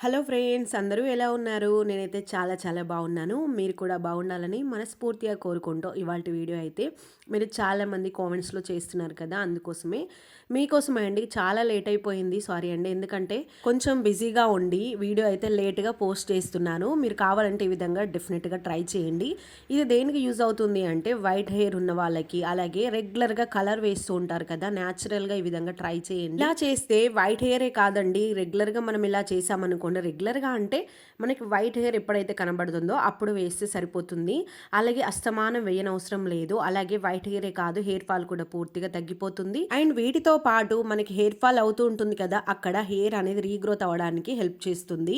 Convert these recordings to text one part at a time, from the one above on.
Hello friends, అందరూ ఎలా ఉన్నారు? నేనైతే చాలా చాలా బాగున్నాను. మీరు కూడా బాగుండాలని మనస్ఫూర్తిగా కోరుకుంటూ ఇవాల్టి వీడియో అయితే మీరు చాలామంది కామెంట్స్‌లో చేస్తున్నారు కదా! అందుకోసమే మీకోసమే అండి. చాలా లేట్ అయిపోయింది. సారీ అండి. ఎందుకంటే కొంచెం బిజీగా ఉండి వీడియో అయితే లేట్‌గా పోస్ట్ చేస్తున్నాను. మీరు కావాలంటే ఈ విధంగా డెఫినెట్‌గా ట్రై చేయండి. ఇది దేనికి యూజ్ అవుతుంది అంటే వైట్ హెయిర్ ఉన్న వాళ్ళకి, అలాగే రెగ్యులర్‌గా కలర్ వేస్తూ ఉంటారు కదా! న్యాచురల్‌గా ఈ విధంగా ట్రై చేయండి. ఇలా చేస్తే వైట్ హెయిరే కాదండి, రెగ్యులర్‌గా మనం ఇలా చేసామనుకోండి, రెగ్యులర్‌గా అంటే మనకి వైట్ హెయిర్ ఎప్పుడైతే కనబడుతుందో అప్పుడు వేస్తే సరిపోతుంది. అలాగే అస్తమానం వేయనవసరం లేదు. అలాగే వైట్ హెయిరే కాదు, హెయిర్ ఫాల్ కూడా పూర్తిగా తగ్గిపోతుంది. అండ్ వీటితో పాటు మనకి హెయిర్ ఫాల్ అవుతూ ఉంటుంది కదా, అక్కడ హెయిర్ అనేది రీగ్రోత్ అవ్వడానికి హెల్ప్ చేస్తుంది.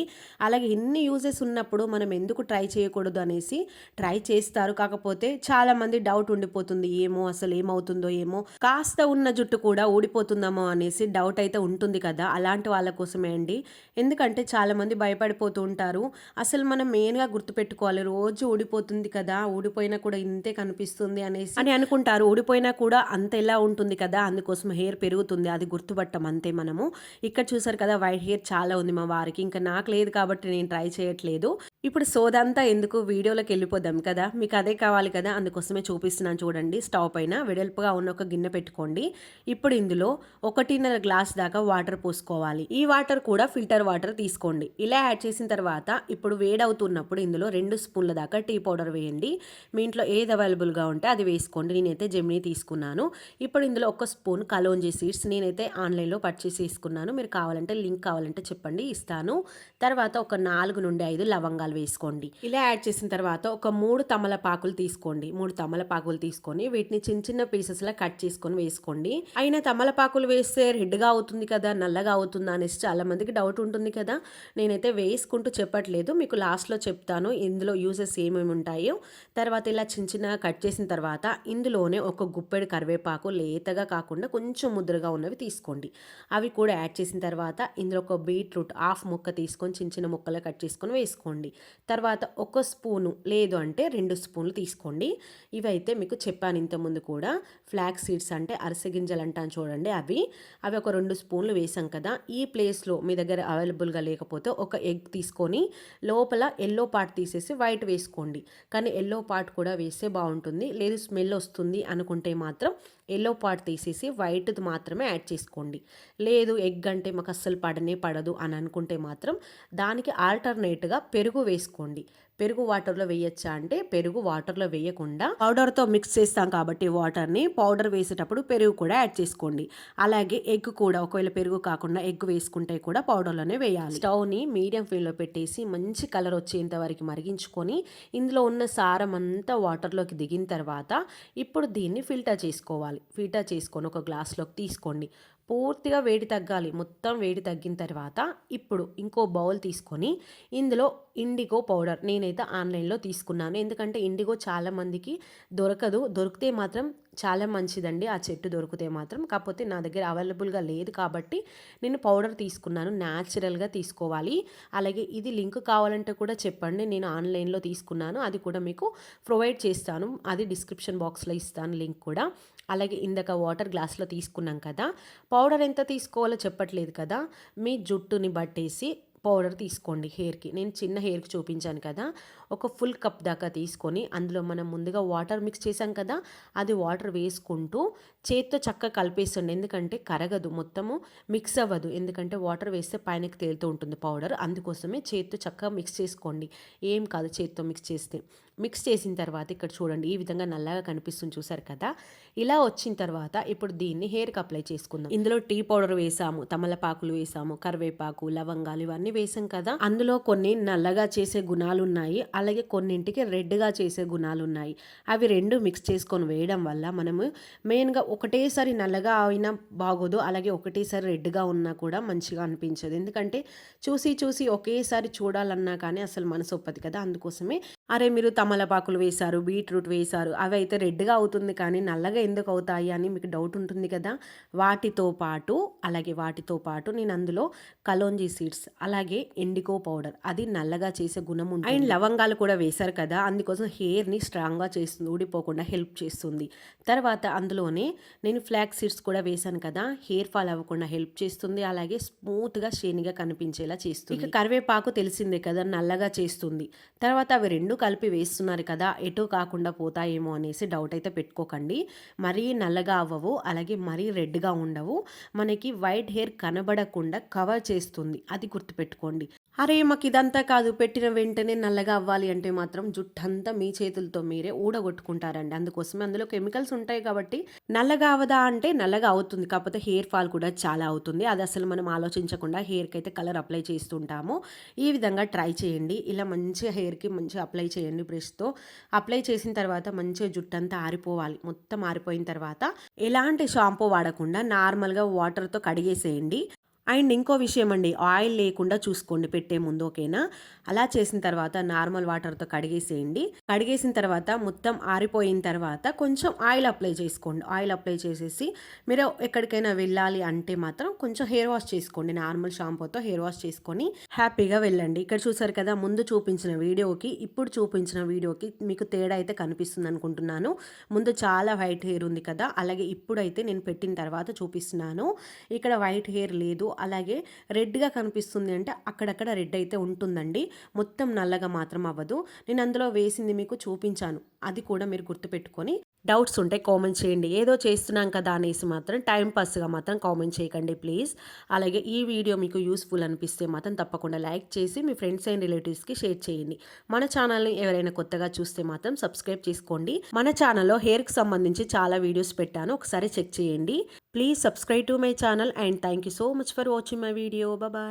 అలాగే ఇన్ని యూజెస్ ఉన్నప్పుడు మనం ఎందుకు ట్రై చేయకూడదు అనేసి ట్రై చేస్తారు. కాకపోతే చాలా మంది డౌట్ ఉండిపోతుంది, ఏమో అసలు ఏమవుతుందో ఏమో, కాస్త ఉన్న జుట్టు కూడా ఊడిపోతుందేమో అనేసి డౌట్ అయితే ఉంటుంది కదా. అలాంటి వాళ్ళ కోసమే అండి. ఎందుకంటే చాలామంది భయపడిపోతూ ఉంటారు. అసలు మనం మెయిన్‌గా గుర్తుపెట్టుకోవాలి, రోజు ఊడిపోతుంది కదా, ఊడిపోయినా కూడా ఇంతే కనిపిస్తుంది అనేసి అని అనుకుంటారు. ఊడిపోయినా కూడా అంత ఎలా ఉంటుంది కదా, అందుకోసం హెయిర్ పెరుగుతుంది, అది గుర్తుపట్టం అంతే మనము. ఇక్కడ చూసారు కదా, వైట్ హెయిర్ చాలా ఉంది మా వారికి. ఇంకా నాకు లేదు కాబట్టి నేను ట్రై చేయట్లేదు. ఇప్పుడు సోదంతా ఎందుకు, వీడియోలోకి వెళ్ళిపోదాం కదా. మీకు అదే కావాలి కదా, అందుకోసమే చూపిస్తున్నాను చూడండి. స్టవ్ పైన వెడల్పుగా ఉన్న ఒక గిన్నె పెట్టుకోండి. ఇప్పుడు ఇందులో 1.5 గ్లాస్ దాకా వాటర్ పోసుకోవాలి. ఈ వాటర్ కూడా ఫిల్టర్ వాటర్ తీసుకోండి. ఇలా యాడ్ చేసిన తర్వాత ఇప్పుడు వేడవుతున్నప్పుడు ఇందులో 2 స్పూన్ల దాకా టీ పౌడర్ వేయండి. మీ ఇంట్లో ఏది అవైలబుల్గా ఉంటే అది వేసుకోండి. నేనైతే జెమినీ తీసుకున్నాను. ఇప్పుడు ఇందులో 1 స్పూన్ కలోంజీ సీడ్స్ నేనైతే ఆన్లైన్లో పర్చేస్ చేసుకున్నాను. మీరు కావాలంటే లింక్ కావాలంటే చెప్పండి, ఇస్తాను. తర్వాత ఒక 4 నుండి 5 లవంగాలు వేసుకోండి. ఇలా యాడ్ చేసిన తర్వాత ఒక 3 తమలపాకులు తీసుకోండి. 3 తమలపాకులు తీసుకొని వీటిని చిన్న చిన్న పీసెస్ లా కట్ చేసుకొని వేసుకోండి. అయినా తమలపాకులు వేస్తే రెడ్గా అవుతుంది కదా, నల్లగా అవుతుందా అనేసి చాలా మందికి డౌట్ ఉంటుంది కదా. నేనైతే వేసుకుంటూ చెప్పట్లేదు, మీకు లాస్ట్లో చెప్తాను ఇందులో యూజెస్ ఏమేమి ఉంటాయో. తర్వాత ఇలా చిన్న చిన్నగా కట్ చేసిన తర్వాత ఇందులోనే ఒక గుప్పెడు కరివేపాకు, లేతగా కాకుండా కొంచెం ముద్రగా ఉన్నవి తీసుకోండి. అవి కూడా యాడ్ చేసిన తర్వాత ఇందులో ఒక బీట్రూట్ హాఫ్ ముక్క తీసుకొని చిన్న చిన్న ముక్కలు కట్ చేసుకొని వేసుకోండి. తర్వాత 1 స్పూను లేదు అంటే 2 స్పూన్లు తీసుకోండి. ఇవైతే మీకు చెప్పాను ఇంతకుముందు కూడా, ఫ్లాక్స్ సీడ్స్ అంటే అరిసె గింజలు అంటాను చూడండి, అవి ఒక 2 స్పూన్లు వేసాం కదా. ఈ ప్లేస్లో మీ దగ్గర అవైలబుల్గా లేకపోతే ఒక ఎగ్ తీసుకొని లోపల ఎల్లో పార్ట్ తీసేసి వైట్ వేసుకోండి. కానీ ఎల్లో పార్ట్ కూడా వేస్తే బాగుంటుంది. లేదు స్మెల్ వస్తుంది అనుకుంటే మాత్రం ఎల్లో పార్ట్ తీసేసి వైట్ మాత్రమే యాడ్ చేసుకోండి. లేదు ఎగ్ అంటే మాకు అస్సలు పడనే పడదు అని అనుకుంటే మాత్రం దానికి ఆల్టర్నేట్గా పెరుగు వేసుకోండి. పెరుగు వాటర్లో వేయచ్చా అంటే పెరుగు వాటర్లో వేయకుండా పౌడర్తో మిక్స్ చేస్తాం కాబట్టి వాటర్ని, పౌడర్ వేసేటప్పుడు పెరుగు కూడా యాడ్ చేసుకోండి. అలాగే ఎగ్ కూడా ఒకవేళ పెరుగు కాకుండా ఎగ్ వేసుకుంటే కూడా పౌడర్లోనే వేయాలి. స్టవ్ని మీడియం ఫ్లేమ్లో పెట్టేసి మంచి కలర్ వచ్చేంత వరకు మరిగించుకొని ఇందులో ఉన్న సారం అంతా వాటర్లోకి దిగిన తర్వాత ఇప్పుడు దీన్ని ఫిల్టర్ చేసుకోవాలి. ఫిల్టర్ చేసుకొని ఒక గ్లాస్లోకి తీసుకోండి. పూర్తిగా వేడి తగ్గాలి. మొత్తం వేడి తగ్గిన తర్వాత ఇప్పుడు ఇంకో బౌల్ తీసుకొని ఇందులో ఇండిగో పౌడర్ నేనైతే ఆన్లైన్లో తీసుకున్నాను. ఎందుకంటే ఇండిగో చాలామందికి దొరకదు. దొరికితే మాత్రం చాలా మంచిదండి, ఆ చెట్టు దొరికితే మాత్రం. కాకపోతే నా దగ్గర అవైలబుల్గా లేదు కాబట్టి నేను పౌడర్ తీసుకున్నాను. న్యాచురల్గా తీసుకోవాలి. అలాగే ఇది లింక్ కావాలంటే కూడా చెప్పండి, నేను ఆన్లైన్లో తీసుకున్నాను, అది కూడా మీకు ప్రొవైడ్ చేస్తాను. అది డిస్క్రిప్షన్ బాక్స్లో ఇస్తాను లింక్ కూడా. అలాగే ఇందాక వాటర్ గ్లాస్లో తీసుకున్నాం కదా, పౌడర్ ఎంత తీసుకోవాలో చెప్పట్లేదు కదా, మీ జుట్టుని బట్టేసి పౌడర్ తీసుకోండి. హెయిర్కి నేను చిన్న హెయిర్కి చూపించాను కదా, ఒక ఫుల్ కప్ దాకా తీసుకొని అందులో మనం ముందుగా వాటర్ మిక్స్ చేసాం కదా, అది వాటర్ వేసుకుంటూ చేత్తో చక్కగా కలిపేసండి. ఎందుకంటే కరగదు, మొత్తము మిక్స్ అవ్వదు. ఎందుకంటే వాటర్ వేస్తే పైనకి తేలుతూ ఉంటుంది పౌడర్, అందుకోసమే చేత్తో చక్కగా మిక్స్ చేసుకోండి. ఏం కాదు చేత్తో మిక్స్ చేస్తే. మిక్స్ చేసిన తర్వాత ఇక్కడ చూడండి, ఈ విధంగా నల్లగా కనిపిస్తుంది చూసారు కదా. ఇలా వచ్చిన తర్వాత ఇప్పుడు దీన్ని హెయిర్కి అప్లై చేసుకుందాం. ఇందులో టీ పౌడర్ వేసాము, తమలపాకులు వేసాము, కరివేపాకు, లవంగాలు ఇవన్నీ వేసాం కదా. అందులో కొన్ని నల్లగా చేసే గుణాలు ఉన్నాయి, అలాగే కొన్నింటికి రెడ్గా చేసే గుణాలు ఉన్నాయి. అవి రెండు మిక్స్ చేసుకొని వేయడం వల్ల మనము మెయిన్గా ఒకటేసారి నల్లగా అయినా బాగోదు, అలాగే ఒకటేసారి రెడ్గా ఉన్నా కూడా మంచిగా అనిపించదు. ఎందుకంటే చూసి చూసి ఒకేసారి చూడాలన్నా కానీ అసలు మనసు ఒప్పదు కదా. అందుకోసమే అరే మీరు తమలపాకులు వేశారు, బీట్రూట్ వేశారు, అవి అయితే రెడ్గా అవుతుంది కానీ నల్లగా ఎందుకు అవుతాయి అని మీకు డౌట్ ఉంటుంది కదా. వాటితో పాటు నేను అందులో కలోంజీ సీడ్స్ అలాగే అలాగే ఇండిగో పౌడర్, అది నల్లగా చేసే గుణం ఉంటుంది. అండ్ లవంగాలు కూడా వేశారు కదా, అందుకోసం హెయిర్ని స్ట్రాంగ్గా చేస్తుంది, ఊడిపోకుండా హెల్ప్ చేస్తుంది. తర్వాత అందులోనే నేను ఫ్లాక్స్ సీడ్స్ కూడా వేశాను కదా, హెయిర్ ఫాల్ అవ్వకుండా హెల్ప్ చేస్తుంది, అలాగే స్మూత్గా షైనీగా కనిపించేలా చేస్తుంది. ఇక కరివేపాకు తెలిసిందే కదా, నల్లగా చేస్తుంది. తర్వాత అవి రెండు కలిపి వేస్తున్నారు కదా, ఎటు కాకుండా పోతాయేమో అనేసి డౌట్ అయితే పెట్టుకోకండి. మరీ నల్లగా అవ్వవు, అలాగే మరీ రెడ్గా ఉండవు. మనకి వైట్ హెయిర్ కనబడకుండా కవర్ చేస్తుంది, అది గుర్తుపెట్టుకోండి. అరే మాకు ఇదంతా కాదు, పెట్టిన వెంటనే నల్లగా అవ్వాలి అంటే మాత్రం జుట్టంతా మీ చేతులతో మీరే ఊడగొట్టుకుంటారండి. అందుకోసమే అందులో కెమికల్స్ ఉంటాయి కాబట్టి నల్లగా అవదా అంటే నల్లగా అవుతుంది, కాకపోతే హెయిర్ ఫాల్ కూడా చాలా అవుతుంది. అది అసలు మనం ఆలోచించకుండా హెయిర్కి అయితే కలర్ అప్లై చేస్తుంటాము. ఈ విధంగా ట్రై చేయండి. ఇలా మంచిగా హెయిర్కి మంచిగా అప్లై చేయండి బ్రష్తో. అప్లై చేసిన తర్వాత మంచిగా జుట్టంతా ఆరిపోవాలి. మొత్తం ఆరిపోయిన తర్వాత ఎలాంటి షాంపూ వాడకుండా నార్మల్గా వాటర్తో కడిగేసేయండి. అండ్ ఇంకో విషయం అండి, ఆయిల్ లేకుండా చూసుకోండి పెట్టే ముందు, ఓకేనా? అలా చేసిన తర్వాత నార్మల్ వాటర్తో కడిగేసేయండి. కడిగేసిన తర్వాత మొత్తం ఆరిపోయిన తర్వాత కొంచెం ఆయిల్ అప్లై చేసుకోండి. ఆయిల్ అప్లై చేసేసి మీరు ఎక్కడికైనా వెళ్ళాలి అంటే మాత్రం కొంచెం హెయిర్ వాష్ చేసుకోండి. నార్మల్ షాంపూతో హెయిర్ వాష్ చేసుకొని హ్యాపీగా వెళ్ళండి. ఇక్కడ చూసారు కదా, ముందు చూపించిన వీడియోకి ఇప్పుడు చూపించిన వీడియోకి మీకు తేడా అయితే కనిపిస్తుంది అనుకుంటున్నాను. ముందు చాలా వైట్ హెయిర్ ఉంది కదా, అలాగే ఇప్పుడైతే నేను పెట్టిన తర్వాత చూపిస్తున్నాను. ఇక్కడ వైట్ హెయిర్ లేదు, అలాగే రెడ్గా కనిపిస్తుంది అంటే అక్కడక్కడ రెడ్ అయితే ఉంటుందండి, మొత్తం నల్లగా మాత్రం అవ్వదు. నేను అందులో వేసింది మీకు చూపించాను, అది కూడా మీరు గుర్తుపెట్టుకొని డౌట్స్ ఉంటే కామెంట్ చేయండి. ఏదో చేస్తున్నాం కదా అనేసి మాత్రం టైం పాస్గా మాత్రం కామెంట్ చేయకండి ప్లీజ్. అలాగే ఈ వీడియో మీకు యూస్ఫుల్ అనిపిస్తే మాత్రం తప్పకుండా లైక్ చేసి మీ ఫ్రెండ్స్ అండ్ రిలేటివ్స్కి షేర్ చేయండి. మన ఛానల్ని ఎవరైనా కొత్తగా చూస్తే మాత్రం సబ్స్క్రైబ్ చేసుకోండి. మన ఛానల్లో హెయిర్కి సంబంధించి చాలా వీడియోస్ పెట్టాను, ఒకసారి చెక్ చేయండి. Please subscribe to my channel and thank you so much for watching my video. Bye.